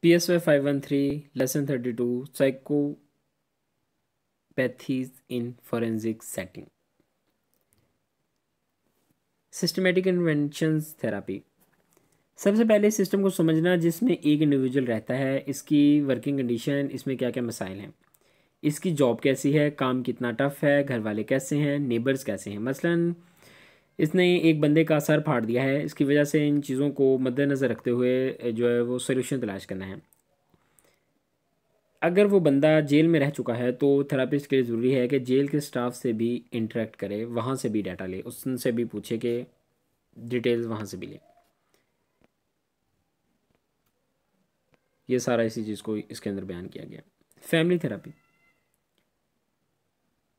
PSY 513 Lesson 32 Psychopathies in Forensic Setting. Systematic inventions therapy. सबसे पहले system को समझना जिसमें एक इंडिविजुअल रहता है, इसकी वर्किंग कंडीशन, इसमें क्या क्या मसाइल हैं, इसकी जॉब कैसी है, काम कितना टफ है, घर वाले कैसे हैं, नेबर्स कैसे हैं। मसलन इसने एक बंदे का सर फाड़ दिया है, इसकी वजह से इन चीज़ों को मद्देनज़र रखते हुए जो है वो सोल्यूशन तलाश करना है। अगर वो बंदा जेल में रह चुका है तो थेरापिस्ट के लिए ज़रूरी है कि जेल के स्टाफ से भी इंटरेक्ट करे, वहाँ से भी डाटा ले, उससे भी पूछे कि डिटेल्स वहाँ से भी ले। ये सारा इसी चीज़ को इसके अंदर बयान किया गया। फैमिली थेरापी,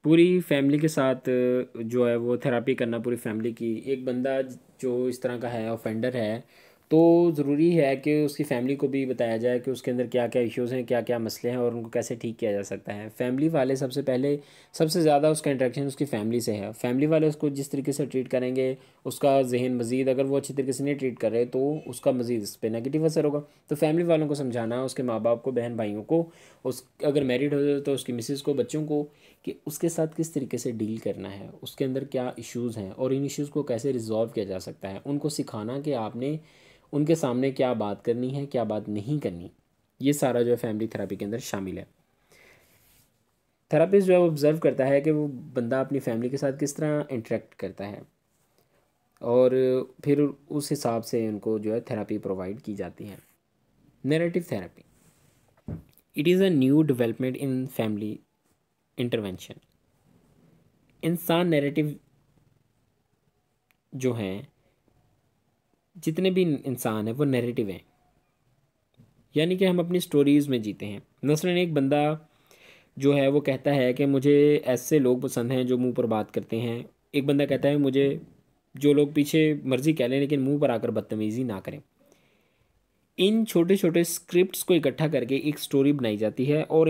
पूरी फैमिली के साथ जो है वो थेरापी करना, पूरी फैमिली की। एक बंदा जो इस तरह का है, ऑफेंडर है, तो ज़रूरी है कि उसकी फ़ैमिली को भी बताया जाए कि उसके अंदर क्या क्या इश्यूज़ हैं, क्या क्या मसले हैं और उनको कैसे ठीक किया जा सकता है। फैमिली वाले सबसे पहले, सबसे ज़्यादा उसका इंटरेक्शन उसकी फ़ैमिली से है। फैमिली वाले उसको जिस तरीके से ट्रीट करेंगे, उसका जहन मज़ीद, अगर वो अच्छी तरीके से नहीं ट्रीट कर रहे तो उसका मज़ीद इस पर नेगेटिव असर होगा। तो फैमिली वालों को समझाना, उसके माँ बाप को, बहन भाइयों को, उस अगर मैरिड हो तो उसकी मिसेज़ को, बच्चों को, कि उसके साथ किस तरीके से डील करना है, उसके अंदर क्या इश्यूज़ हैं और इन इश्यूज़ को कैसे रिजॉल्व किया जा सकता है। उनको सिखाना कि आपने उनके सामने क्या बात करनी है, क्या बात नहीं करनी। ये सारा जो है फैमिली थेरापी के अंदर शामिल है। थेरापिस्ट जो है वो ऑब्ज़र्व करता है कि वो बंदा अपनी फैमिली के साथ किस तरह इंटरेक्ट करता है और फिर उस हिसाब से उनको जो है थेरापी प्रोवाइड की जाती है। Narrative therapy, it is a new development in family intervention. इंसान नैरेटिव जो हैं, जितने भी इंसान हैं वो नैरेटिव हैं, यानी कि हम अपनी स्टोरीज़ में जीते हैं। मसलन एक बंदा जो है वो कहता है कि मुझे ऐसे लोग पसंद हैं जो मुंह पर बात करते हैं। एक बंदा कहता है मुझे जो लोग पीछे मर्ज़ी कह लें लेकिन मुंह पर आकर बदतमीज़ी ना करें। इन छोटे छोटे स्क्रिप्ट्स को इकट्ठा करके एक स्टोरी बनाई जाती है और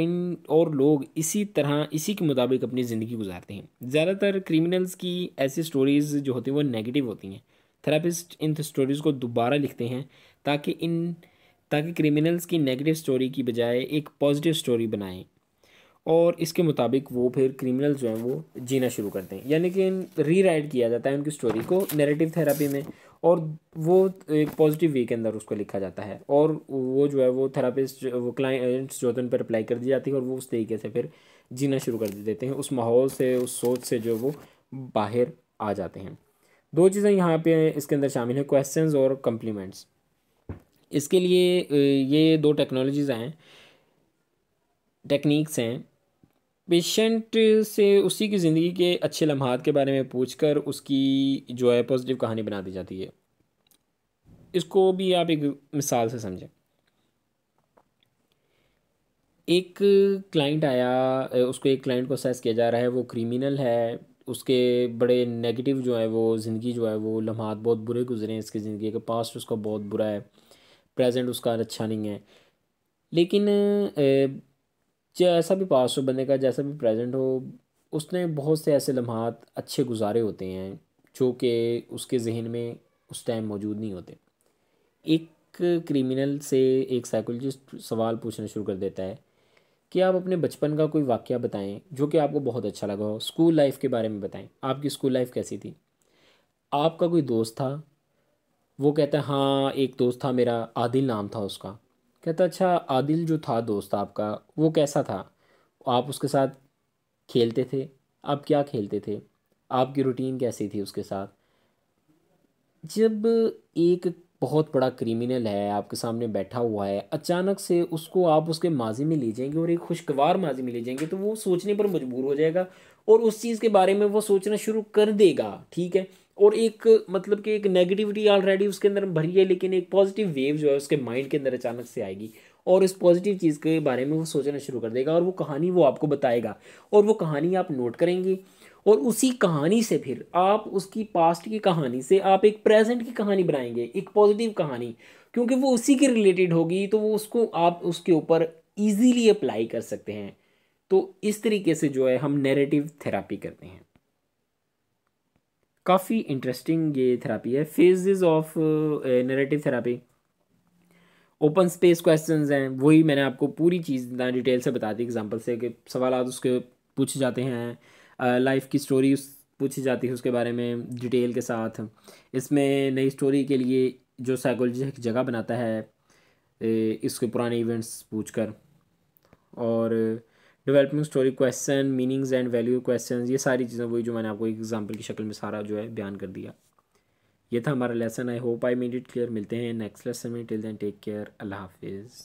लोग इसी तरह इसी के मुताबिक अपनी ज़िंदगी गुजारते हैं। ज़्यादातर क्रिमिनल्स की ऐसी स्टोरीज़ जो होती हैं वो नेगेटिव होती हैं। थेरापिस्ट इन स्टोरीज़ को दोबारा लिखते हैं ताकि क्रिमिनल्स की नेगेटिव स्टोरी की बजाय एक पॉजिटिव स्टोरी बनाएं और इसके मुताबिक वो फिर क्रिमिनल जो हैं वो जीना शुरू करते हैं। यानी कि री राइट किया जाता है उनकी स्टोरी को नैरेटिव थेरेपी में, और वो एक पॉजिटिव वे के अंदर उसको लिखा जाता है और वो जो है वो थेरापिस्ट, वो क्लाइंट्स जो होते हैं उन पर अप्लाई कर दी जाती है और वो उस तरीके से फिर जीना शुरू कर देते हैं, उस माहौल से, उस सोच से जो वो बाहर आ जाते हैं। दो चीज़ें यहाँ पे इसके अंदर शामिल हैं, क्वेश्चंस और कम्प्लीमेंट्स। इसके लिए ये दो टेक्नोलॉजीज़ हैं, टेक्निक्स हैं। पेशेंट से उसकी की ज़िंदगी के अच्छे लम्हात के बारे में पूछकर उसकी जो है पॉजिटिव कहानी बना दी जाती है। इसको भी आप एक मिसाल से समझें। एक क्लाइंट आया, उसको एक क्लाइंट को असेस किया जा रहा है, वो क्रिमिनल है, उसके बड़े नेगेटिव जो है वो ज़िंदगी जो है वो लम्हात बहुत बुरे गुजरे हैं, इसकी ज़िंदगी का पास्ट उसका बहुत बुरा है, प्रेजेंट उसका अच्छा नहीं है। लेकिन जैसा भी पास्ट हो बंदे का, जैसा भी प्रेजेंट हो, उसने बहुत से ऐसे लम्हात अच्छे गुजारे होते हैं जो कि उसके जहन में उस टाइम मौजूद नहीं होते। एक क्रिमिनल से एक साइकोलॉजिस्ट सवाल पूछना शुरू कर देता है कि आप अपने बचपन का कोई वाक़या बताएं जो कि आपको बहुत अच्छा लगा हो, स्कूल लाइफ के बारे में बताएं, आपकी स्कूल लाइफ कैसी थी, आपका कोई दोस्त था। वो कहता है हाँ एक दोस्त था मेरा, आदिल नाम था उसका। कहता अच्छा आदिल जो था दोस्त आपका, वो कैसा था, आप उसके साथ खेलते थे, आप क्या खेलते थे, आपकी रूटीन कैसी थी उसके साथ। जब एक बहुत बड़ा क्रिमिनल है आपके सामने बैठा हुआ है, अचानक से उसको आप उसके माजी में ले जाएंगे और एक खुशगवार माजी में ले जाएंगे तो वो सोचने पर मजबूर हो जाएगा और उस चीज़ के बारे में वो सोचना शुरू कर देगा, ठीक है। और एक मतलब कि एक नेगेटिविटी ऑलरेडी उसके अंदर भरी है, लेकिन एक पॉजिटिव वेव जो है उसके माइंड के अंदर अचानक से आएगी और इस पॉजिटिव चीज़ के बारे में वो सोचना शुरू कर देगा और वो कहानी वो आपको बताएगा और वो कहानी आप नोट करेंगे और उसी कहानी से फिर आप उसकी पास्ट की कहानी से आप एक प्रेजेंट की कहानी बनाएंगे, एक पॉजिटिव कहानी, क्योंकि वो उसी के रिलेटेड होगी तो वो उसको आप उसके ऊपर इजीली अप्लाई कर सकते हैं। तो इस तरीके से जो है हम नैरेटिव थेरापी करते हैं। काफ़ी इंटरेस्टिंग ये थेरापी है, phases of narrative therapy. Open space questions हैं, वही मैंने आपको पूरी चीज़ ना डिटेल से बता दी एग्जांपल से कि सवालात उसके पूछे जाते हैं, लाइफ की स्टोरी पूछी जाती है उसके बारे में डिटेल के साथ। इसमें नई स्टोरी के लिए जो साइकोलॉजी एक जगह बनाता है इसके पुराने इवेंट्स पूछकर। और developing story question, meanings and value questions, ये सारी चीज़ें वही जो मैंने आपको एक एग्जांपल की शक्ल में सारा जो है बयान कर दिया। ये था हमारा lesson. I hope I made it clear. मिलते हैं नेक्स्ट लेसन में। Till then take care. अल्लाह हाफिज़।